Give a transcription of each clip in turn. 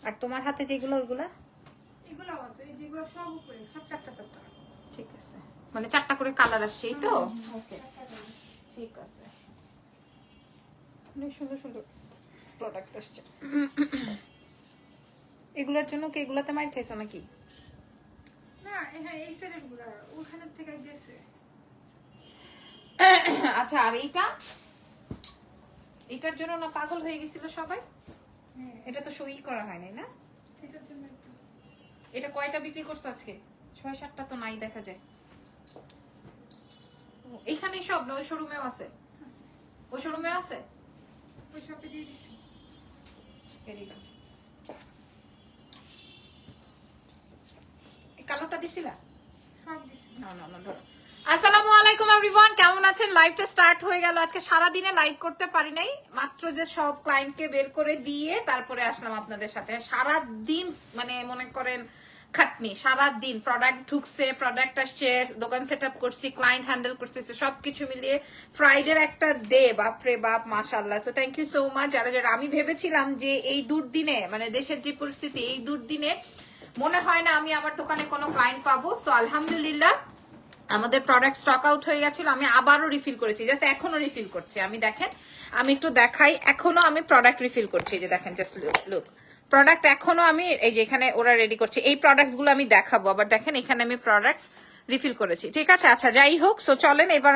আর তোমার হাতে যেগুলো ওইগুলা এগুলো আছে, এই যেগুলো সব উপরে সব চারটা চারটা। ঠিক আছে, মানে 4টা করে কালার আসছে এই তো। ওকে ঠিক আছে, অনেক সুন্দর সুন্দর প্রোডাক্ট আসছে। এগুলোর জন্য কি এগুলাতে মাইর খাইছো নাকি? না হ্যাঁ, এই সেটের গুলা ওখানে থেকে গেছে। আচ্ছা, আর এইটার জন্য না পাগল হয়ে গেছিল সবাই। হ্যাঁ, এটা তো সই করা হয় নাই না? এটার জন্য একটু এটা কয়টা বিক্রি করছো আজকে? 6-7টা তো নাই দেখা যায়। এখানে সব ওই শোরুমেও আছে? আছে। ওই শোরুমেও আছে? ওই শপে দিয়ে দিচ্ছি। Very good. কালোটা দিছিলা? সব দিচ্ছি। না না না, ধরো। আসসালামু আলাইকুম এভরিওয়ান, কেমন আছেন? লাইভটা স্টার্ট হয়ে গেল। আজকে সারা দিনে লাইভ করতে পারি নাই, মাত্র যে সব ক্লায়েন্টকে বের করে দিয়ে তারপরে আসলাম আপনাদের সাথে। সারা দিন মানে মনে করেন খাটনি, সারা দিন প্রোডাক্ট ঢুকছে, প্রোডাক্ট আসছে, দোকান সেট আপ করছি, ক্লায়েন্ট হ্যান্ডেল করছি, সবকিছু মিলিয়ে ফ্রাইডের একটা ডে, বাপরে বাপ, মাশাআল্লাহ। So thank you so much. যারা যারা, আমি ভেবেছিলাম যে এই দুর্দিনে, মানে দেশের যে পরিস্থিতি, এই দুর্দিনে মনে হয় না আমি আমার দোকানে কোনো ক্লায়েন্ট পাবো। সো আলহামদুলিল্লাহ আমাদের প্রোডাক্ট স্টক আউট হয়ে গেছিল, আমি আবারও রিফিল করেছি, জাস্ট এখনো রিফিল করছি। আমি দেখেন, আমি একটু দেখাই, এখনো আমি প্রোডাক্ট রিফিল করছি, যে দেখেন, জাস্ট লুক প্রোডাক্ট এখনো আমি, এই যে এখানে ওরা রেডি করছে, এই প্রোডাক্টস গুলো আমি দেখাবো। আবার দেখেন এখানে আমি প্রোডাক্টস রিফিল করেছি, ঠিক আছে? আচ্ছা, যাই হোক, সো চলেন এবার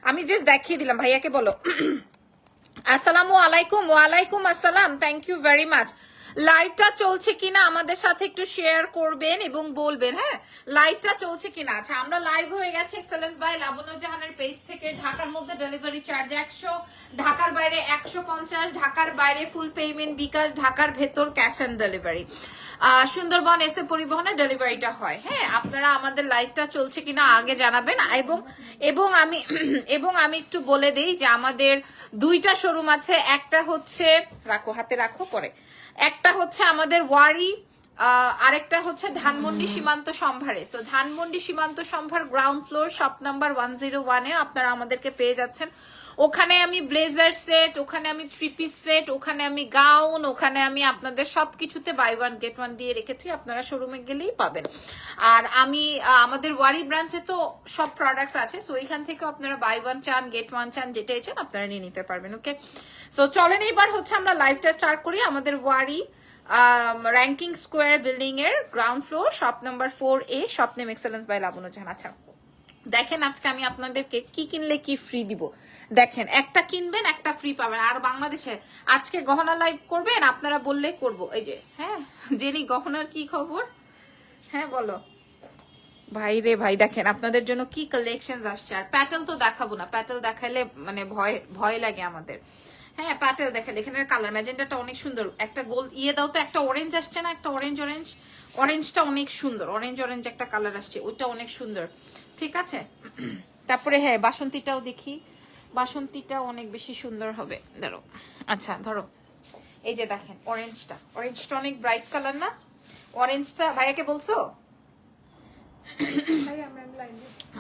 আমি জাস্ট দেখিয়ে দিলাম। ভাইয়াকে বলো আসসালামু আলাইকুম। ওয়ালাইকুম আসসালাম, থ্যাংক ইউ ভেরি মাচ। লাইভটা চলছে কিনা আমাদের সাথে একটু শেয়ার করবেন এবং বলবেন, হ্যাঁ, লাইভটা চলছে কিনা। আচ্ছা, আমরা লাইভ হয়ে গেছে এক্সেলেন্স বাই লাবণ্য জাহানের পেজ থেকে। ঢাকার মধ্যে ডেলিভারি চার্জ 100, ঢাকার বাইরে 150, ঢাকার বাইরে ফুল পেমেন্ট বিকাশ, ঢাকার ভেতর ক্যাশ অন ডেলিভারি। সুন্দরবন এসে পরিবহনে ডেলিভারিটা হয়। হ্যাঁ, আপনারা আমাদের লাইভটা চলছে কিনা আগে জানাবেন। এবং আমি একটু বলে দেই যে আমাদের 2টা শোরুম আছে। একটা হচ্ছে, রাখো হাতে রাখো পরে, একটা হচ্ছে আমাদের ওয়ারি, আরেকটা হচ্ছে ধানমন্ডি সীমান্ত সম্ভারে। তো ধানমন্ডি সীমান্ত সম্ভার গ্রাউন্ড ফ্লোর শপ নাম্বার 101-এ আপনারা আমাদেরকে পেয়ে যাচ্ছেন। ওখানে আমি ব্লেজার সেট, ওখানে আমি 3 পিস সেট, ওখানে আমি গাউন, ওখানে আমি আপনাদের সবকিছুতে বাই 1 গেট 1 দিয়ে রেখেছি, আপনারা শোরুমে গেলেই পাবেন। আর আমি আমাদের ওয়ারি ব্রাঞ্চে তো সব প্রোডাক্টস আছে, সো এখান থেকে আপনারা বাই 1 চান, গেট 1 চান, যেটাই চান আপনারা নিয়ে নিতে পারবেন। ওকে, সো চলেন এইবার হচ্ছে আমরা লাইভটা স্টার্ট করি। আমাদের ওয়ারি র্যাঙ্কিং স্কোয়ার বিল্ডিং এর ground floor shop number 4A, shop name excellence by Lavanya Jahan. আচ্ছা, দেখেন আজকে আমি আপনাদেরকে কি কিনলে কি ফ্রি দিব। দেখেন, একটা কিনবেন একটা ফ্রি পাবেন। আর বাংলাদেশে আজকে গহনা লাইভ করবেন, আপনারা বললে করব। এই যে, হ্যাঁ, জেনি গহনার কি খবর? হ্যাঁ বলো ভাই রে ভাই, দেখেন আপনাদের জন্য কি কালেকশন আসছে। আর প্যাটেল তো দেখাবো না, প্যাটেল দেখাইলে মানে ভয় ভয় লাগে আমাদের। হ্যাঁ, প্যাটেল দেখেন, এখানে কালার ম্যাজেন্টাটা অনেক সুন্দর, একটা গোল ইয়ে দাও তো, একটা অরেঞ্জ আসছে না, একটা অরেঞ্জ অরেঞ্জ, অরেঞ্জটা অনেক সুন্দর, অরেঞ্জ অরেঞ্জ একটা কালার আসছে, ওইটা অনেক সুন্দর, ঠিক আছে? তারপরে হ্যাঁ, বাসন্তীটাও দেখি, বাসন্তীটাও অনেক বেশি সুন্দর হবে। ধরো, আচ্ছা ধরো, এই যে দেখেন অরেঞ্জটা, অরেঞ্জটা অনেক ব্রাইট কালার না? অরেঞ্জটা ভাইয়াকে বলছো?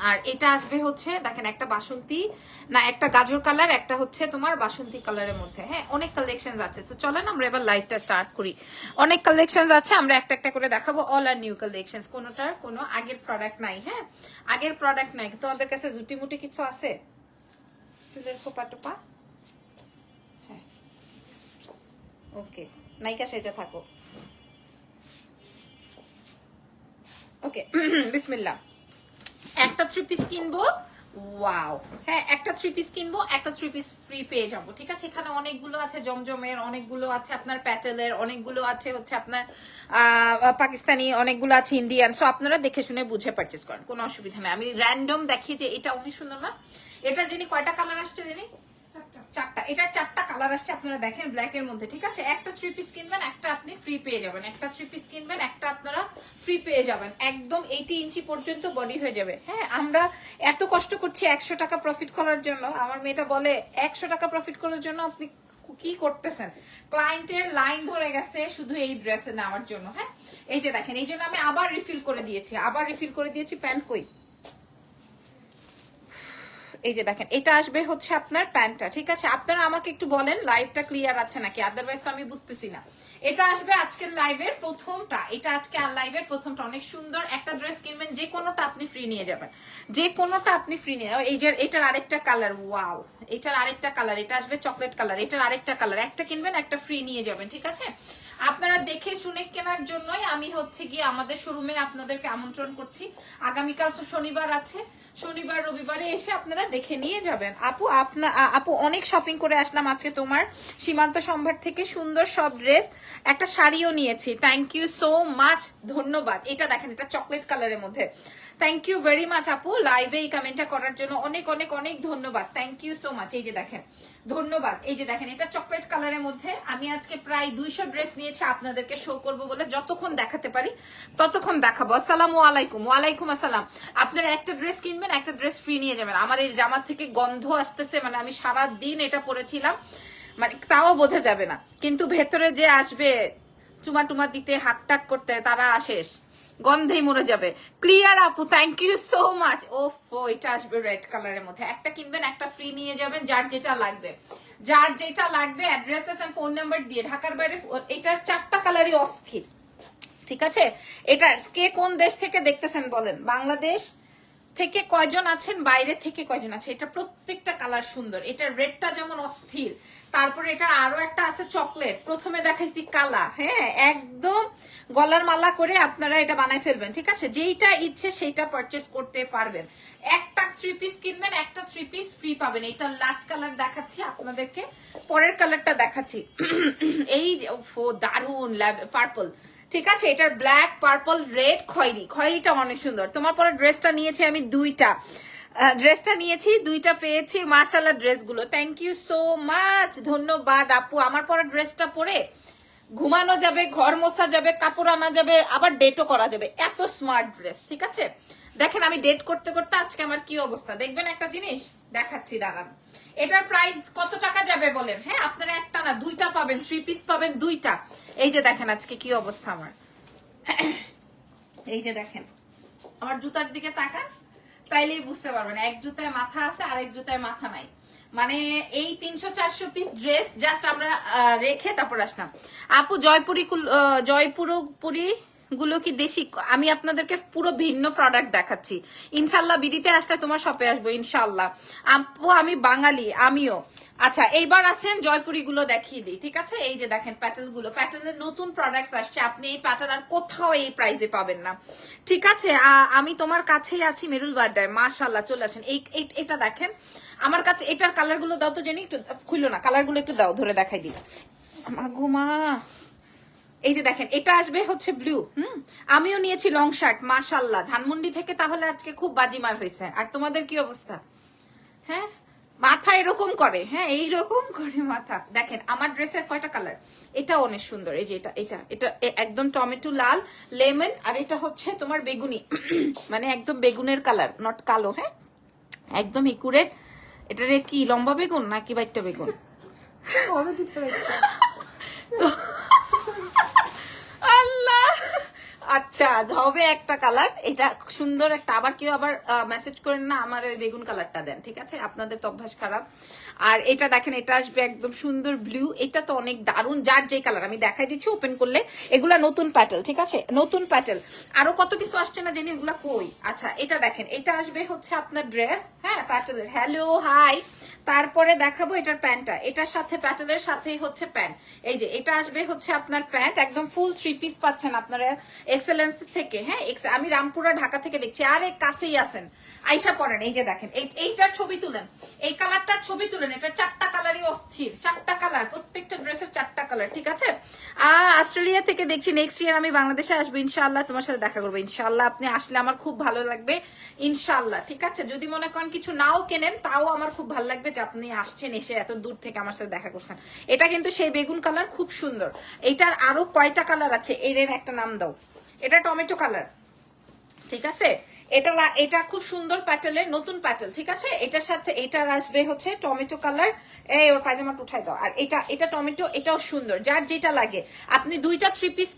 আর এটা আসবে হচ্ছে, দেখেন, একটা বাসন্তী না, একটা গাজর কালার, একটা হচ্ছে তোমার বাসন্তী কালারের মধ্যে। হ্যাঁ, অনেক কালেকশন আছে। সো চলেন আমরা এবার লাইভটা স্টার্ট করি। অনেক কালেকশন আছে, আমরা একটা একটা করে দেখাবো। অল আর নিউ কালেকশন, কোনোটার কোনো আগের প্রোডাক্ট নাই। হ্যাঁ, আগের প্রোডাক্ট নাই। তোমাদের কাছে জুটি মুটি কিছু আছে? চুলের খোপা টোপা? হ্যাঁ, ওকে, নাইকা সেটা থাকো। ওকে, বিসমিল্লাহ। একটা 3 পিস কিনবো, ওয়াও, হ্যাঁ, একটা 3 পিস কিনবো, একটা 3 পিস ফ্রি পেয়ে যাবো, ঠিক আছে? এখানে অনেকগুলো আছে জমজমের, অনেকগুলো আছে আপনার প্যাটেলের, অনেকগুলো আছে হচ্ছে আপনার পাকিস্তানি, অনেকগুলো আছে ইন্ডিয়ান। সো আপনারা দেখে শুনে বুঝে পারচেস করেন, কোনো অসুবিধা নেই। আমি র্যান্ডম দেখি যে এটা অনেক সুন্দর না? এটার যিনি কয়টা কালার আসছে জানি? 4টা। এটার 4টা কালার আসছে, আপনারা দেখেন, ব্ল্যাক এর মধ্যে, ঠিক আছে? একটা 3 পিস কিনবেন, একটা আপনি ফ্রি পেয়ে যাবেন, একটা 3 পিস কিনবেন, একটা আপনারা ফ্রি পেয়ে যাবেন। একদম 80 ইঞ্চি পর্যন্ত বডি হয়ে যাবে। হ্যাঁ, আমরা এত কষ্ট করছি 100 টাকা প্রফিট করার জন্য। আমার মেয়েটা বলে 100 টাকা প্রফিট করার জন্য আপনি কি করতেছেন? ক্লায়েন্টের লাইন ধরে গেছে শুধু এই ড্রেসে নেওয়ার জন্য। হ্যাঁ, এই যে দেখেন, এই জন্য আমি আবার রিফিল করে দিয়েছি, প্যান্ট কই? এই যে দেখেন এটা আসবে হচ্ছে আপনার প্যান্টটা, ঠিক আছে? আপনারা আমাকে একটু বলেন লাইভটা ক্লিয়ার আছে নাকি, আদারওয়াইজ তো আমি বুঝতেছি না। এটা আসবে আজকের লাইভের প্রথমটা, এটা আজকে আর লাইভের প্রথমটা। অনেক সুন্দর একটা ড্রেস কিনবেন, যে কোনোটা আপনি ফ্রি নিয়ে যাবেন, যে কোনোটা আপনি ফ্রি নিয়ে। এই যে এটার আরেকটা কালার, ওয়াও, এটার আরেকটা কালার, এটা আসবে চকলেট কালার, এটার আরেকটা কালার, একটা কিনবেন একটা ফ্রি নিয়ে যাবেন, ঠিক আছে? আপনারা দেখে শুনে কেনার জন্যই আমি হচ্ছে গিয়ে আমাদের শোরুমে আপনাদেরকে আমন্ত্রণ করছি। আগামীকাল শনিবার আছে, শনিবার রবিবারে এসে আপনারা দেখে নিয়ে যাবেন। আপু অনেক শপিং করে আসলাম আজকে তোমার সীমান্ত সম্ভার থেকে, সুন্দর সব ড্রেস, একটা শাড়িও নিয়েছি। থ্যাংক ইউ সো মাচ, ধন্যবাদ। এটা দেখেন, এটা চকলেট কালারের মধ্যে। থ্যাংক ইউ ভেরি মাচ আপু, লাইভে এই কমেন্টটা করার জন্য অনেক অনেক অনেক ধন্যবাদ। Thank you so much. এই যে দেখেন, ধন্যবাদ। এই যে দেখেন, এটা চকলেট কালারের মধ্যে। আমি আজকে প্রায় 200 ড্রেস নিয়েছি আপনাদেরকে শো করব বলে, যতক্ষণ দেখাতে পারি ততক্ষণ দেখাবো। আসসালামু আলাইকুম। ওয়ালাইকুম আসসালাম। আপনারা একটা ড্রেস কিনবেন, একটা ড্রেস ফ্রি নিয়ে যাবেন। আমার এই জামার থেকে গন্ধ আসতেছে, মানে আমি সারা দিন এটা পরেছিলাম, মানে তাও বোঝা যাবে না, কিন্তু ভেতরে যে আসবে চুমা টুমা দিতে, হাক টাক করতে, তারা শেষ, গন্ধেই মরে যাবে। ক্লিয়ার আপু, থ্যাংক ইউ সো মাচ। ওফো, এটা আসবে রেড কালারের মধ্যে। একটা কিনবেন একটা ফ্রি নিয়ে যাবেন, যার যেটা লাগবে, যার যেটা লাগবে অ্যাড্রেসেস এন্ড ফোন নাম্বার দিয়ে। ঢাকার বাইরে এটার 4টা কালারই অস্থির, ঠিক আছে? এটা কে কোন দেশ থেকে দেখতেছেন বলেন? বাংলাদেশ থেকে কয়জন আছেন, বাইরে থেকে কয়জন আছে? এটা প্রত্যেকটা কালার সুন্দর। এটা রেডটা যেমন অস্থির, তারপরে এটা আরো একটা আছে চকলেট, প্রথমে দেখাইছি কালা। হ্যাঁ, একদম গলার মালা করে আপনারা এটা বানাই ফেলবেন, ঠিক আছে? যেইটা ইচ্ছে সেইটা পারচেস করতে পারবেন। একটা 3 পিস কিনবেন, একটা 3 পিস ফ্রি পাবেন। এটা লাস্ট কালার দেখাচ্ছি আপনাদেরকে, পরের কালারটা দেখাচ্ছি। এই যে দারুন পার্পল, ঠিক আছে? এটার ব্ল্যাক, পার্পল, রেড, খয়েরি। খয়েরিটা অনেক সুন্দর। তোমার পরে ড্রেসটা নিয়েছি আমি দুইটা, দুইটা পেয়েছি। মাশাআল্লাহ ড্রেসগুলো, থ্যাংক ইউ সো মাচ, ধন্যবাদ আপু। আমার পরে ড্রেসটা পরে ঘুমানো যাবে, ঘর মোছা যাবে, কাপড় আনা যাবে, আবার ডেটও করা যাবে। এত স্মার্ট ড্রেস, ঠিক আছে? দেখেন আমি ডেট করতে করতে আজকে আমার কি অবস্থা, দেখবেন একটা জিনিস দেখাচ্ছি, দাঁড়ান। এটার প্রাইস কত টাকা যাবে বলেন? হ্যাঁ, আপনারা একটা না দুইটা পাবেন, 3 পিস পাবেন দুইটা। এই যে দেখেন আজকে কি অবস্থা আমার। এই যে দেখেন, আমার জুতার দিকে তাকান, তাইলেই বুঝতে পারবেন এক জুতায় মাথা আছে আর এক জুতায় মাথা নাই। মানে এই 300-400 পিস ড্রেস জাস্ট আমরা রেখে তারপর আসলাম। আপু জয়পুরি গুলো কি দেশি? আমি আপনাদেরকে পুরো ভিন্ন প্রোডাক্ট দেখাচ্ছি। ইনশাল্লাহ বিডিতে আসলে তোমার শপে আসবো ইনশাল্লাহ। আপু আমি বাঙালি, আমিও। আচ্ছা, এইবার আসেন জয়পুরি গুলো দেখিয়ে দিই, ঠিক আছে? এই যে দেখেন প্যাটেল গুলো, প্যাটেলের নতুন প্রোডাক্টস আসছে। আপনি এই প্যাটেল আর কোথাও এই প্রাইসে পাবেন না, ঠিক আছে? আমি তোমার কাছেই আছি মেরুল বাড্ডায়। মাশাআল্লাহ, চলে আসেন। এটা দেখেন আমার কাছে। এটার কালার গুলো দাও তো, জেনি একটু খুললো না, কালার গুলো একটু দাও, ধরে দেখাই দিই। ঘুমা, এই যে দেখেন, এটা আসবে হচ্ছে ব্লু। আমিও নিয়েছি লং শার্ট, মাশাআল্লাহ, ধানমন্ডি থেকে। তাহলে আজকে খুব বাজিমার হয়েছে। আর তোমাদের কি অবস্থা? হ্যাঁ, মাথা এরকম করে, হ্যাঁ এইরকম করে মাথা। দেখেন আমার ড্রেসের কয়টা কালার, এটা অনেক সুন্দর। এই যে এটা একদম টমেটো লাল, লেমন, আর এটা হচ্ছে তোমার বেগুনি, মানে একদম বেগুনের কালার, নট কালো। হ্যাঁ, একদম একুরেট। এটা রে কি লম্বা বেগুন নাকি বাইটটা বেগুন? আল্লাহ, আচ্ছা হবে একটা কালার। এটা সুন্দর একটা, আবার কেউ আবার মেসেজ করেন না আমার ওই বেগুন কালারটা দেন, ঠিক আছে? আপনাদের তো অভ্যাস খারাপ। আর এটা দেখেন, এটা আসবে একদম সুন্দর ব্লু। এটা তো অনেক দারুণ, যার যে কালার আমি দেখাই দিচ্ছি ওপেন করলে। এগুলা নতুন প্যাটেল, ঠিক আছে? নতুন প্যাটেল। আরো কত কিছু আসছে না জানি, এগুলা কই? আচ্ছা, এটা দেখেন, এটা আসবে হচ্ছে আপনার ড্রেস, হ্যাঁ প্যাটেলের। হ্যালো হাই, তারপরে দেখাবো এটার প্যান্টটা। এটার সাথে প্যাটেলের সাথেই হচ্ছে প্যান্ট। এই যে এটা আসবে হচ্ছে আপনার প্যান্ট, একদম ফুল 3 পিস পাচ্ছেন আপনারা এক্সেলেন্স থেকে। হ্যাঁ, আমি রামপুরা ঢাকা থেকে দেখছি, আরে কাছেই আছেন, আইসা পড়েন। এই যে দেখেন, এইটার ছবি তুলেন, এই কালারটার ছবি তুলেন। এটার 4টা কালারই অস্থির, 4টা কালার, প্রত্যেকটা ড্রেসের 4টা কালার, ঠিক আছে? অস্ট্রেলিয়া থেকে দেখছি। নেক্সট ইয়ার আমি বাংলাদেশে আসবো ইনশাআল্লাহ, তোমার সাথে দেখা করবো ইনশাআল্লাহ। আপনি আসলে আমার খুব ভালো লাগবে ইনশাআল্লাহ, ঠিক আছে? যদি মনে করেন কিছু নাও কেনেন, তাও আমার খুব ভালো লাগবে যে আপনি আসছেন, এসে এত দূর থেকে আমার সাথে দেখা করছেন। এটা কিন্তু সেই বেগুন কালার, খুব সুন্দর। এটার আরো কয়টা কালার আছে, এর একটা নাম দাও। এটা টমেটো কালার, ঠিক আছে? এটা খুব সুন্দর প্যাটেলের, নতুন প্যাটেল, ঠিক আছে? এটার সাথে এটার আসবে হচ্ছে টমেটো কালার। এই ওর পায়জামাটা উঠাই দাও। আর এটা টমেটো, এটাও সুন্দর। যার যেটা লাগে আপনি দুইটা 3 পিস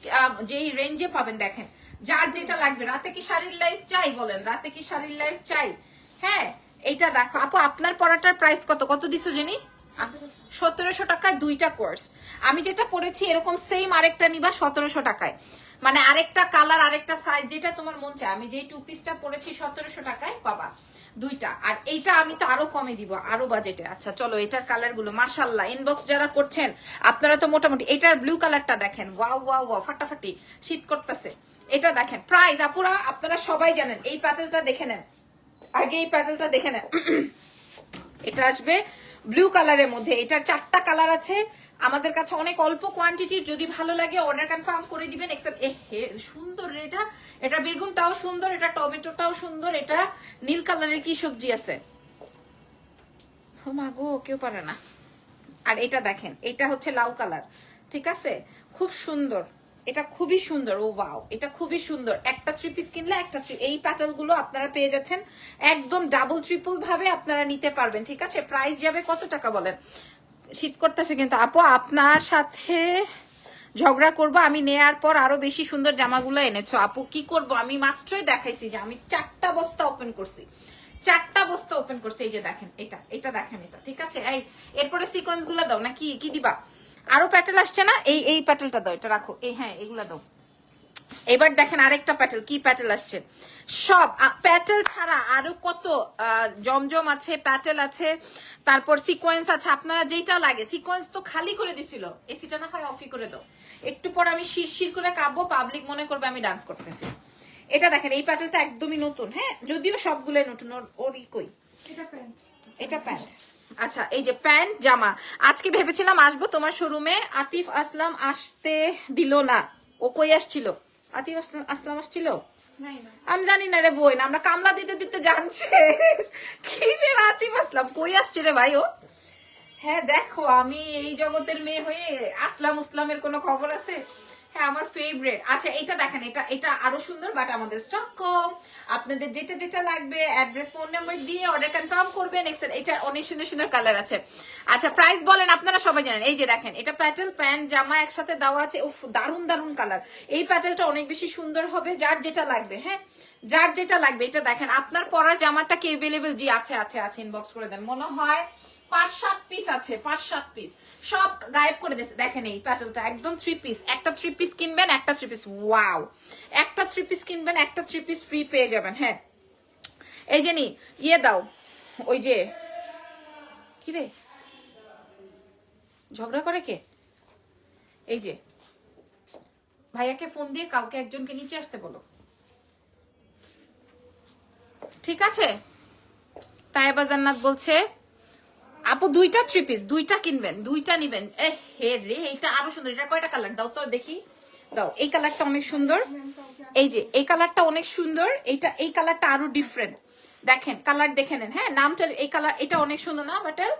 যেই রেঞ্জে পাবেন, দেখেন যার যেটা লাগবে। রাতে কি শাড়ির লাইফ চাই বলেন? রাতে কি শাড়ির লাইফ চাই? হ্যাঁ, এইটা দেখো আপু, আপনার পরাটার প্রাইস কত কত দিছো জানি? 1700 টাকায় দুইটা কোর্স। আমি যেটা পরেছি এরকম সেম আরেকটা নিবা 1700 টাকায়, মানে আরেকটা কালার আরেকটা সাইজ যেটা তোমার মন চায়। আমি যে টু পিসটা পরেছি 1700 টাকায় পাবা দুইটা, আর এইটা আমি তো আরো কমে দিব, আরো বাজেটে। আচ্ছা চলো এটার কালার গুলো মাশাআল্লাহ, ইনবক্স যারা করছেন আপনারা তো মোটামুটি। এটার ব্লু কালারটা দেখেন, ওয়াও ওয়াও ওয়াও, ফাটাফাটি শীত করতেছে। এটা দেখেন প্রাইস আপুরা আপনারা সবাই জানেন। এই প্যাটেলটা দেখে নেন আগে, এই প্যাটেলটা দেখে নেন। এটা আসবে ব্লু কালারের মধ্যে। এটার 4টা কালার আছে আমাদের কাছে, অনেক অল্প কোয়ান্টিটির। যদি ভালো লাগে অর্ডার কনফার্ম করে দিবেন। সুন্দর এটা, এটা বেগুনটাও সুন্দর, এটা টমেটোটাও সুন্দর। এটা নীল কালারের কি সবজি আছে, ও মা গো কেউ পারে না। আর এটা দেখেন, এটা হচ্ছে লাউ কালার, ঠিক আছে, খুব সুন্দর। এটা খুবই সুন্দর, ও ওয়াও, এটা খুবই সুন্দর। একটা 3 পিস কিনলে একটা এই প্যাটেল গুলো আপনারা পেয়ে যাচ্ছেন একদম ডাবল ট্রিপল ভাবে আপনারা নিতে পারবেন, ঠিক আছে। প্রাইস যাবে কত টাকা বলেন? শীত করতেছে কিন্তু আপু, আপনার সাথে ঝগড়া করবো আমি নেয়ার পর আরো বেশি সুন্দর জামাগুলো এনেছো আপু। কি করব, আমি মাত্রই দেখাইছি যে আমি 4টা বস্তা ওপেন করছি, 4টা বস্তা ওপেন করছি। এই যে দেখেন এটা, এটা দেখেন এটা, ঠিক আছে। এই এরপরে সিকোয়েন্স গুলো দাও না, কি কি দিবা? আরো প্যাটেল আসছে না, এই প্যাটেলটা দাও, এটা রাখো। এই হ্যাঁ এগুলা দাও। এবার দেখেন আরেকটা প্যাটেল, কি প্যাটেল আসছে। সব প্যাটেল ছাড়া আরো কত জমজম আছে, প্যাটেল আছে, তারপর সিকোয়েন্স আছে। আপনারা যেটা লাগে, সিকোয়েন্স তো খালি করে দিছিল, এসিটা না হয় অফই করে দাও। একটু পর আমি শিরশির করে কাঁপবো, পাবলিক মনে করবে আমি ডান্স করতেছি। এটা দেখেন, এই প্যাটেলটা একদমই নতুন, হ্যাঁ যদিও সবগুলো নতুন। ওরই কই, এটা প্যান্ট, এটা প্যান্ট। আচ্ছা এই যে প্যান্ট জামা। আজকে ভেবেছিলাম আসবো তোমার শোরুমে, আতিফ আসলাম আসতে দিল না। ও কই আসছিল? আতিফ আসলাম আসছিল? নাই না, আমি জানি না রে বোন, আমরা কামলা দিতে দিতে জানছে কিসের আতিফ আসলাম, কই আসছে রে ভাই ও? হ্যাঁ দেখো, আমি এই জগতের মেয়ে হয়ে আসলাম উসলামের কোনো খবর আছে? হ্যাঁ আমার ফেভারিট। আচ্ছা এটা দেখেন, এটা এটা আরো সুন্দর, বাট আমাদের স্টক কম। আপনাদের যেটা যেটা লাগবে অ্যাড্রেস ফোন নাম্বার দিয়ে অর্ডার কনফার্ম করবেন। এটা অনেক সুন্দর সুন্দর কালার আছে। আচ্ছা প্রাইস বলেন, আপনারা সবাই জানেন। এই যে দেখেন, এটা প্যাটেল প্যান্ট জামা একসাথে দেওয়া আছে। উফ দারুন দারুন কালার। এই প্যাটেলটা অনেক বেশি সুন্দর হবে, যার যেটা লাগবে। হ্যাঁ যার যেটা লাগবে। এটা দেখেন, আপনার পরার জামাটা কি এভেলেবেল? জি আছে আছে আছে, ইনবক্স করে দেন। মনে হয় 5-7 পিস আছে, 5-7 পিস, সব গায়েব করে দিয়েছে। দেখেন এই প্যাটেলটা একদম 3 পিস। একটা 3 পিস কিনবেন, একটা 3 পিস, ওয়াও, একটা 3 পিস কিনবেন, একটা 3 পিস ফ্রি পেয়ে যাবেন। হ্যাঁ এই যে নি ইয়ে দাও, ওই যে কি রে ঝগড়া করে কে? এই যে ভাইয়াকে ফোন দিয়ে কাউকে একজনকে নিচে আসতে বলো, ঠিক আছে। তাইবা জান্নাত বলছে আপু দুইটা 3 পিস, দুইটা কিনবেন, দুইটা নিবেন। হে রে, এটা আরো সুন্দর। এটা কয়টা কালার দাও তো দেখি, দাও। এই কালারটা অনেক সুন্দর, এই যে এই কালারটা অনেক সুন্দর। এইটা এই কালারটা আরো ডিফারেন্ট, দেখেন কালার দেখে নেন। হ্যাঁ নামটা এই কালার, এটা অনেক সুন্দর না প্যাটেল?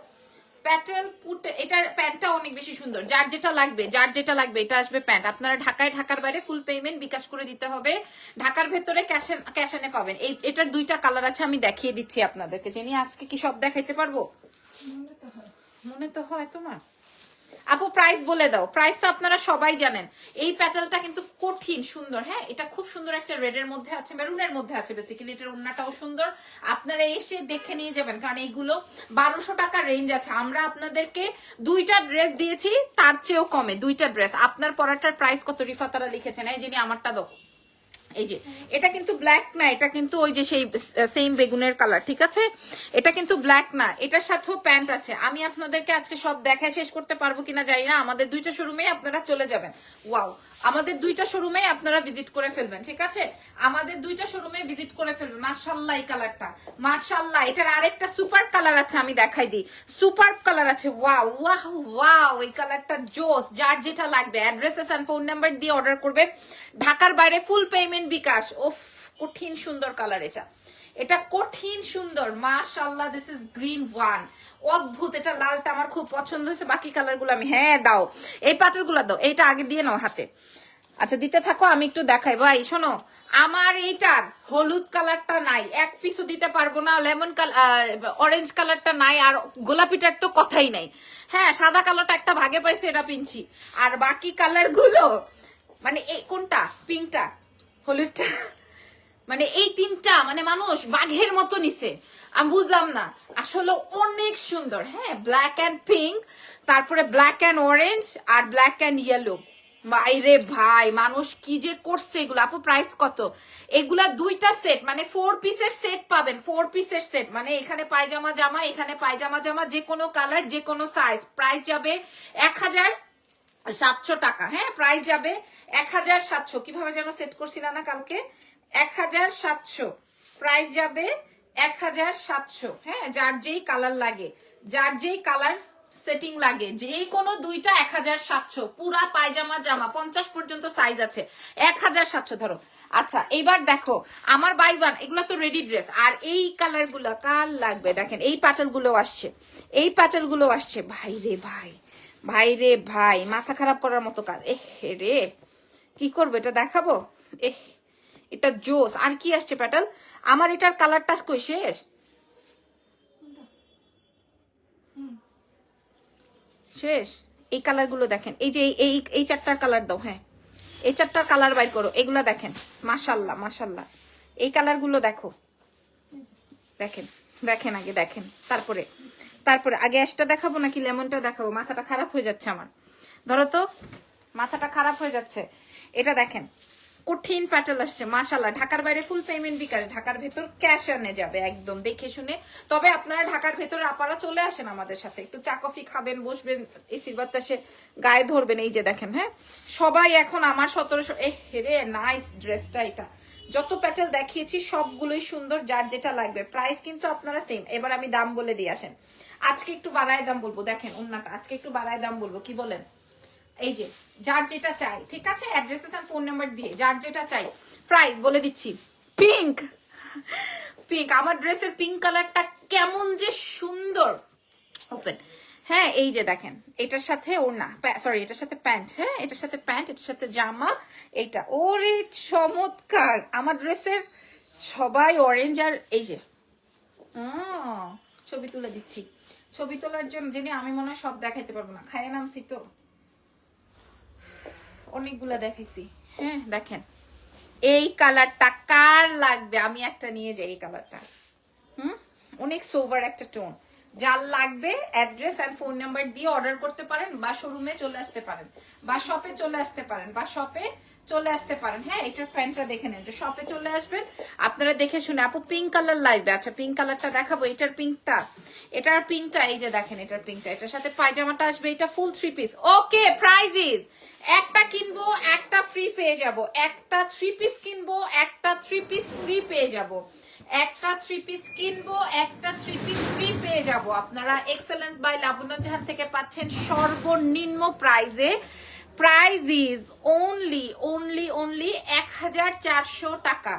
প্যাটেল পুট, এটার প্যান্টটা অনেক বেশি সুন্দর। যার যেটা লাগবে, যার যেটা লাগবে, এটা আসবে প্যান্ট। আপনারা ঢাকায়, ঢাকার বাইরে ফুল পেমেন্ট বিকাশ করে দিতে হবে। ঢাকার ভেতরে ক্যাশনে পাবেন। এটার 2টা কালার আছে, আমি দেখিয়ে দিচ্ছি আপনাদেরকে। জেনি আজকে কি সব দেখাইতে পারবো? মনে তো হয় তোমার। আপু প্রাইস বলে দাও। প্রাইস তো আপনারা সবাই জানেন। এই প্যাটেলটা কিন্তু কঠিন সুন্দর। হ্যাঁ এটা খুব সুন্দর, একটা রেডের মধ্যে আছে, মেরুনের মধ্যে আছে। বেসিক্যালি এটার ওড়নাটাও সুন্দর, আপনারা এসে দেখে নিয়ে যাবেন, কারণ এইগুলো 1200 টাকা রেঞ্জ আছে। আমরা আপনাদেরকে 2টা ড্রেস দিয়েছি, তার চেয়েও কমে 2টা ড্রেস। আপনার পরাটার প্রাইস কত রিফা তারা লিখেছেন? এই যিনি আমারটা দাও। এই যে এটা কিন্তু ব্ল্যাক না, এটা কিন্তু ওই যে সেই সেম বেগুনের কালার, ঠিক আছে। এটা কিন্তু ব্ল্যাক না, এটার সাথেও প্যান্ট আছে। আমি আপনাদেরকে আজকে সব দেখা শেষ করতে পারবো কিনা জানি না। আমাদের 2টা শোরুমে আপনারা চলে যাবেন। ওয়াও, আমাদের 2টা শোরুমে আপনারা ভিজিট করে ফেলবেন, ঠিক আছে। আমাদের 2টা শোরুমে ভিজিট করে ফেলবেন। মাশাআল্লাহ এই কালারটা, মাশাআল্লাহ। এটার আরেকটা সুপার কালার আছে, আমি দেখাই দিই। সুপার কালার আছে, ওয়াও ওয়াও ওয়াও, এই কালারটা জোস। যার যেটা লাগবে অ্যাড্রেসেস এন্ড ফোন নাম্বার দিয়ে অর্ডার করবেন। ঢাকার বাইরে ফুল পেমেন্ট বিকাশ। ওফ কঠিন সুন্দর কালার এটা, এটা কঠিন সুন্দর। মাশাআল্লাহ, দিস ইজ গ্রিন ওয়ান, অদ্ভুত। এটা লালটা আমার খুব পছন্দ হয়েছে। বাকি কালার গুলো আমি, হ্যাঁ দাও, এই প্যাটেল গুলো দাও। এইটা আগে দিয়ে নাও হাতে। আচ্ছা দিতে থাকো, আমি একটু দেখাই। ভাই শোনো, আমার এইটার হলুদ কালারটা নাই, 1 পিসও দিতে পারবো না। লেমন কালার, অরেঞ্জ কালারটা নাই, আর গোলাপিটার তো কথাই নাই। হ্যাঁ সাদা কালারটা একটা ভাগে পাইছে, এটা পিনছি। আর বাকি কালার গুলো মানে এই কোনটা, পিঙ্কটা, হলুদটা, মানে এই 3টা মানে মানুষ বাঘের মতো নিছে। আমি বুঝলাম না আসলে অনেক সুন্দর। হ্যাঁ, ব্ল্যাক অ্যান্ড পিঙ্ক, তারপরে ব্ল্যাক অ্যান্ড অরেঞ্জ আর ব্ল্যাক অ্যান্ড ইয়েলো। বাইরে ভাই মানুষ কি যে করছে এগুলো। আপু প্রাইস কত? এগুলা দুইটা সেট, মানে 4 পিসের সেট পাবেন, 4 পিসের সেট, মানে এখানে পায়জামা জামা, এখানে পায়জামা জামা, যে কোনো কালার, যে কোনো সাইজ। প্রাইস যাবে 1700 টাকা। হ্যাঁ, প্রাইস যাবে 1700। কিভাবে যেন সেট করছিলাম না কালকে, 1700 প্রাইস যাবে 1700। হ্যাঁ, যার যেই কালার লাগে, যার যেই কালার সেটিং লাগে, যে কোনো দুইটা 1700। পুরা পায়জামা জামা 50 পর্যন্ত সাইজ আছে, 1700 ধরো। আচ্ছা এইবার দেখো আমার বাই ওয়ান, এগুলো তো রেডি ড্রেস। আর এই কালার গুলো কার লাগবে দেখেন, এই প্যাটেল গুলো আসছে, এই প্যাটেল গুলো আসছে। ভাই রে ভাই, ভাই রে ভাই, মাথা খারাপ করার মতো কাজ। রে কি করবো, এটা দেখাবো? এটা জোস। আর কি আসছে প্যাটেল? আমার এটার কালারটা কই শেষ? শেষ। এই কালার গুলো দেখেন, এই যে এই চারটার কালার দাও। হ্যাঁ, এই চারটার কালার বাইর করো। এগুলা দেখেন, মাশাল্লাহ মাশাল্লাহ। এই কালার গুলো দেখো, দেখেন দেখেন আগে দেখেন, তারপরে তারপরে আগে অ্যাশটা দেখাবো নাকি লেমনটা দেখাবো? মাথাটা খারাপ হয়ে যাচ্ছে আমার, ধরো তো, মাথাটা খারাপ হয়ে যাচ্ছে। এটা দেখেন, কঠিন প্যাটেল আসছে মাশাল্লাহ। ঢাকার বাইরে ফুল পেমেন্ট বিকাশ, ঢাকার ভেতর ক্যাশ আনে যাবে একদম দেখে শুনে। তবে আপনারা ঢাকার ভেতরে আপারা চলে আসেন আমাদের সাথে, একটু চা কফি খাবেন, বসবেন, এসির বাতাসে গায়ে ধরবেন। এই যে দেখেন, হ্যাঁ সবাই এখন আমার 1700। রে নাইস ড্রেসটা। এটা যত প্যাটেল দেখিয়েছি সবগুলোই সুন্দর, যার যেটা লাগবে। প্রাইস কিন্তু আপনারা সেম। এবার আমি দাম বলে দিয়ে আসেন। আজকে একটু বাড়ায় দাম বলবো, দেখেন ওন্নাটা আজকে একটু বাড়ায় দাম বলবো, কি বলেন? এই যে যার যেটা চাই, ঠিক আছে, অ্যাড্রেসেস আর ফোন নাম্বার দিয়ে যার যেটা চাই প্রাইস বলে দিচ্ছি। পিঙ্ক, পিঙ্ক, আমার ড্রেসের পিঙ্ক কালারটা কেমন যে সুন্দর। ওপেন। হ্যাঁ, এই যে দেখেন, এটার সাথে ওড়না, সরি এটার সাথে প্যান্ট। হ্যাঁ, এটার সাথে প্যান্ট, এটার সাথে জামা। এইটা ওরে চমৎকার। আমার ড্রেসের সবাই অরেঞ্জ। আর এই যে ছবি তুলে দিচ্ছি। ছবি তোলার জন্য যিনি, আমি মনে হয় সব দেখাইতে পারবো না, খাইয়ে নামছি তো, অনেকগুলা দেখাইছি। হ্যাঁ দেখেন, এই কালারটা কার লাগবে? আমি একটা নিয়ে যাই এই কালারটা। অনেক সোভার একটা টোন। যার লাগবে অ্যাড্রেস আর ফোন নাম্বার দিয়ে অর্ডার করতে পারেন, বা শোরুমে চলে আসতে পারেন, বা শপে চলে আসতে পারেন, বা শপে চলে আসতে পারেন। হ্যাঁ, এটার প্যান্টটা দেখে নেন, শপে চলে আসবেন আপনারা দেখে শুনে। আপু পিঙ্ক কালার লাগবে? আচ্ছা পিঙ্ক কালারটা দেখাবো। এটার পিঙ্কটা, এটার পিঙ্কটা এই যে দেখেন, এটার পিঙ্কটা, এটার সাথে পায়জামাটা আসবে। এটা ফুল 3 পিস। ওকে, প্রাইস ইজ একটা কিনবো একটা ফ্রি পেয়ে যাব, একটা 3 পিস কিনবো একটা 3 পিস ফ্রি পেয়ে যাব, একটা 3 পিস কিনবো একটা 3 পিস ফ্রি পেয়ে যাব। আপনারা এক্সেলেন্স বাই লাবণ্য জাহান থেকে পাচ্ছেন সর্বনিম্ন প্রাইজে। প্রাইস ইজ অনলি 1400 টাকা।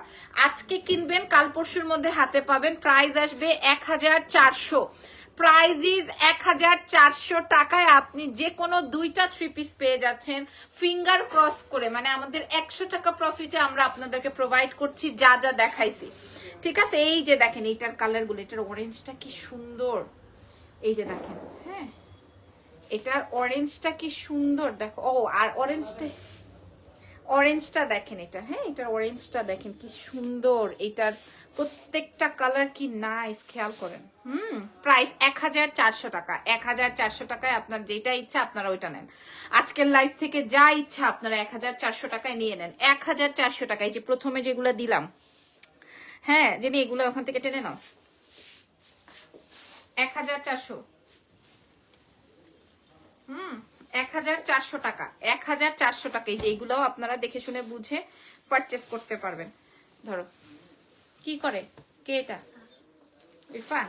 আজকে কিনবেন, কাল পরশুর মধ্যে হাতে পাবেন। প্রাইস আসবে 1400। প্রাইস ইজ 1400 টাকায় আপনি যে কোনো দুইটা 3 পিস পেয়ে যাচ্ছেন ফিঙ্গার ক্রস করে। মানে আমাদের 100 টাকা প্রফিটে আমরা আপনাদেরকে প্রোভাইড করছি যা যা দেখাইছি, ঠিক আছে? এই যে দেখেন এইটার কালারগুলো, এটার অরেঞ্জটা কি সুন্দর, এই যে দেখেন। হ্যাঁ, এটার অরেঞ্জটা কি সুন্দর দেখো। ও আর অরেঞ্জটা দেখেন এটা। হ্যাঁ, এটার অরেঞ্জটা দেখেন কি সুন্দর। এটার প্রত্যেকটা কালার কি নাইস, খেয়াল করেন। প্রাইস 1400 টাকা। 1400 টাকায় আপনার যেটা ইচ্ছা আপনারা ওইটা নেন। আজকের লাইভ থেকে যা ইচ্ছা আপনারা 1400 টাকায় নিয়ে নেন। 1400 টাকায়। যে প্রথমে যেগুলো দিলাম, হ্যাঁ যদি এগুলো ওখান থেকে টেনে নাও, 1400। 1400 টাকা। 1400 টাকা। এই যে এইগুলাও আপনারা দেখে শুনে বুঝে পারচেস করতে পারবেন। ধরো কি করে, কে এটা? ইরফান।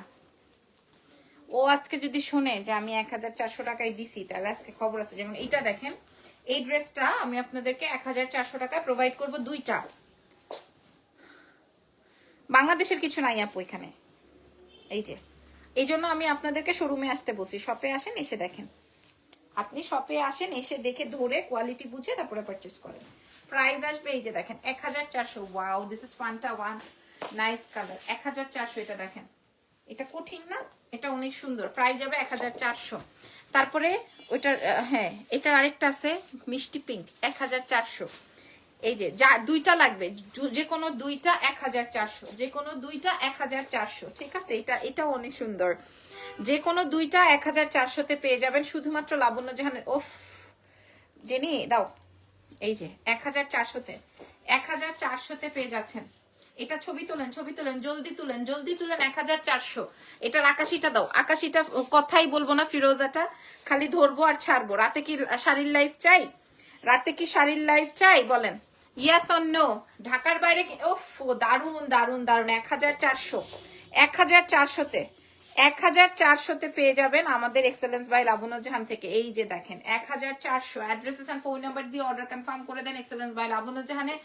ও আজকে যদি শুনে যে আমি 1400 টাকায় দিছি, তাহলে আজকে খবর আছে। যেমন এইটা দেখেন, এই ড্রেসটা আমি আপনাদেরকে 1400 টাকায় প্রোভাইড করব দুইটা। বাংলাদেশের কিছু নাই আপু এখানে। এই যে এই জন্য আমি আপনাদেরকে শোরুমে আসতে বলছি। শপে আসেন, এসে দেখেন। আপনি শপে আসেন, এসে দেখে ধরে কোয়ালিটি বুঝে তারপরে পারচেস করেন। প্রাইস আসবে এই যে দেখেন 1400। Wow, this is Fanta one, nice colour. 1400। এটা দেখেন, এটা কঠিন না, এটা অনেক সুন্দর। প্রাইস যাবে 1400। তারপরে ওইটার, হ্যাঁ এটার আরেকটা আছে মিষ্টি পিঙ্ক, 1400। এই যে যা দুইটা লাগবে, যে কোনো দুইটা 1400, যে কোনো দুইটা 1400, ঠিক আছে? এটাও অনেক সুন্দর। যে কোনো দুইটা 1400-তে পেয়ে যাবেন শুধুমাত্র লাবণ্য জাহানের। ওফ জেনি দাও, এই যে 1400-তে, 1400-তে পেয়ে যাচ্ছেন। এটা ছবি তোলেন, ছবি তোলেন, জলদি তুলেন, জলদি তুলেন। 1400। এটার আকাশিটা দাও, আকাশিটা কথাই বলবো না, ফিরোজাটা খালি ধরবো আর ছাড়বো। রাতে কি শাড়ির লাইফ চাই? রাতে কি শাড়ির লাইফ চাই বলেন? Yes or no? ঢাকার বাইরে ওফ দারুন দারুন দারুন। 1400, 1400-তে, 1400-তে পেয়ে যাবেন আমাদের এক্সেলেন্স বাই লাবণ্য জাহান থেকে। এই যে দেখেন 1400। অ্যাড্রেসেস এন্ড ফোন নাম্বার দিয়ে অর্ডার কনফার্ম করে দেন এক্সেলেন্স বাই লাবণ্য জাহানে।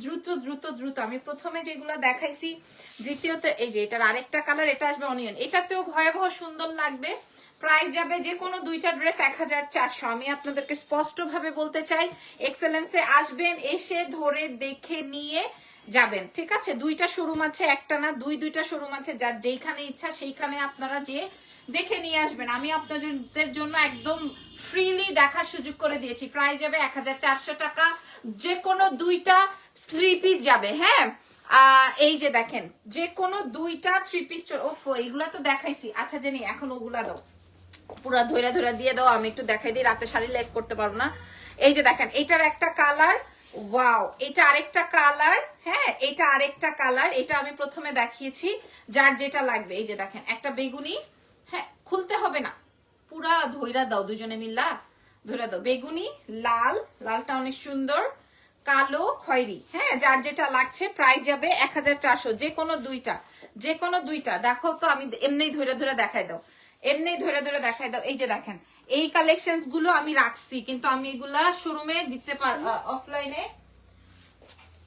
দ্রুত দ্রুত দ্রুত। আমি প্রথমে যেগুলো দেখাইছি, দ্বিতীয়তে এই যে এটার আরেকটা কালার, এটা আসবে অনিয়ন। এটাতেও ভয়াবহ সুন্দর লাগবে। প্রাইস যাবে যে কোনো দুইটা ড্রেস 1400। আমি আপনাদেরকে স্পষ্ট ভাবে বলতে চাই, এক্সেলেন্সে আসবেন, এসে ধরে দেখে নিয়ে যাবেন, ঠিক আছে? দুইটা শোরুম আছে, একটা না, দুইটা শোরুম আছে। যার যেইখানে ইচ্ছা সেইখানে আপনারা যে দেখে নিয়ে আসবেন। আমি আপনাদের জন্য একদম ফ্রিলি দেখার সুযোগ করে দিয়েছি। প্রাইস যাবে 1400 টাকা, যে কোনো দুইটা 3 পিস যাবে। হ্যাঁ, এই যে দেখেন যে কোনো দুইটা 3 পিস। ওফ এইগুলা তো দেখাইছি। আচ্ছা জেনি, এখন ওগুলা দাও, পুরা ধৈরা ধৈরা দিয়ে দাও, আমি একটু দেখাই দিই, রাতে শাড়ি লাইভ করতে পারবো না। এই যে দেখেন এটার একটা কালার, ওয়াও, এটা আরেকটা কালার। হ্যাঁ, এটা আরেকটা কালার, এটা আমি প্রথমে দেখিয়েছি। যার যেটা লাগবে, এই যে দেখেন একটা বেগুনি, হ্যাঁ খুলতে হবে না, পুরা ধৈরা দাও, দুজনে মিল্লা ধৈরা দাও। বেগুনি, লাল, লালটা অনেক সুন্দর, কালো, খয়েরি। হ্যাঁ, যার যেটা লাগছে। প্রাইস যাবে 1400, যে কোনো দুইটা, যে কোনো দুইটা। দেখো তো, আমি এমনি ধরে ধরে দেখাই দাও, এমনি ধরে ধরে দেখাই দাও। এই যে দেখেন এই কালেকশন গুলো আমি রাখছি, কিন্তু আমি এগুলা শোরুমে দিতে পারবো, অফলাইনে।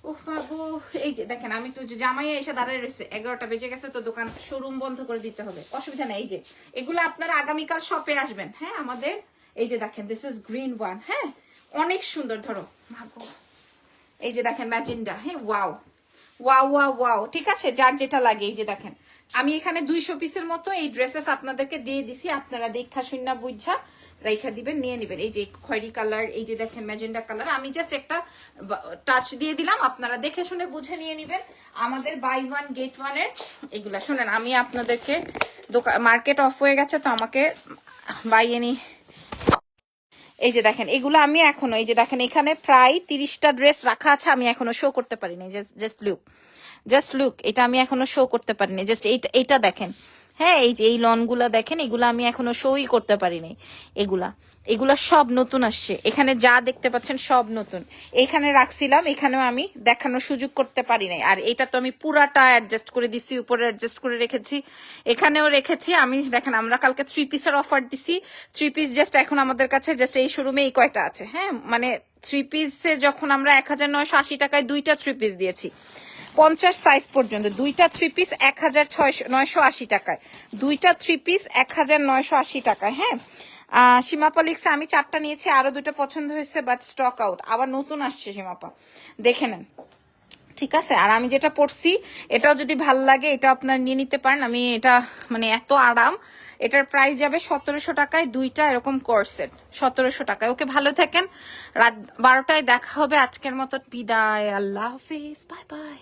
ওহ বাবু, এই যে দেখেন আমি তো জামাইয়ে এসে দাঁড়ায় রয়েছে, 11টা বেজে গেছে, তো দোকান শোরুম বন্ধ করে দিতে হবে, অসুবিধা নেই। এই যে এগুলো আপনারা আগামীকাল শপে আসবেন। হ্যাঁ, আমাদের এই যে দেখেন দিস ইজ গ্রিন ওয়ান। হ্যাঁ, অনেক সুন্দর। ধরো মাগো, এই যে দেখেন ম্যাজেন্ডা। হ্যাঁ, ওয়াও ওয়াও ওয়াও ওয়াও, ঠিক আছে? যার যেটা লাগে। এই যে দেখেন আমি এখানে 200 পিসের মতো এই ড্রেসেস আপনাদেরকে দিয়ে দিছি, আপনারা দেখা শুননা বুঝা রাইখা দিবেন, নিয়ে নিবেন। এই যে খয়েরি কালার, এই যে দেখেন ম্যাজেন্ডা কালার, আমি জাস্ট একটা টাচ দিয়ে দিলাম, আপনারা দেখে শুনে বুঝে নিয়ে নিবেন। আমাদের বাই ওয়ান গেট ওয়ানের এগুলা। শোনেন, আমি আপনাদেরকে মার্কেট অফ হয়ে গেছে, তো আমাকে বাই এনি। এই যে দেখেন এগুলো আমি এখনো, এই যে দেখেন এখানে প্রায় 30টা ড্রেস রাখা আছে, আমি এখনো শো করতে পারিনি। জাস্ট লুক, এটা আমি এখনো শো করতে পারিনি। জাস্ট এইটা দেখেন। হ্যাঁ, এই যে এই লনগুলা দেখেন, এগুলা আমি এখনো শোই করতে পারিনি। এগুলা সব নতুন আসছে। এখানে যা দেখতে পাচ্ছেন সব নতুন। এখানে রাখছিলাম, এখানেও আমি দেখানোর সুযোগ করতে পারি নাই। আর এটা তো আমি পুরাটা অ্যাডজাস্ট করে দিছি, উপরে অ্যাডজাস্ট করে রেখেছি, এখানেও রেখেছি আমি। দেখেন আমরা কালকে 3 পিসের অফার দিছি। 3 পিস জাস্ট এখন আমাদের কাছে জাস্ট এই শোরুমে এই কয়টা আছে। হ্যাঁ, মানে 3 পিসে যখন আমরা 1980 টাকায় দুইটা 3 পিস দিয়েছি, 50 সাইজ পর্যন্ত দুইটা 3 পিস 1980 টাকায়, দুইটা 3 পিস 1980 টাকায়। হ্যাঁ, সীমাপা লিখছে আমি 4টা নিয়েছি, আরো 2টা পছন্দ হয়েছে, বাট স্টক আউট। আবার নতুন আসছে সীমাপা, দেখে নেন, ঠিক আছে? আর আমি যেটা পড়ছি এটাও যদি ভাল লাগে, এটা আপনার নিয়ে নিতে পারেন। আমি এটা মানে এত আরাম। এটার প্রাইস যাবে 1700 টাকায়, দুইটা এরকম কোর্সেট 1700 টাকায়। ওকে, ভালো থাকেন, রাত 12টায় দেখা হবে। আজকের মতো বিদায়, আল্লাহ হাফিজ, বাই বাই।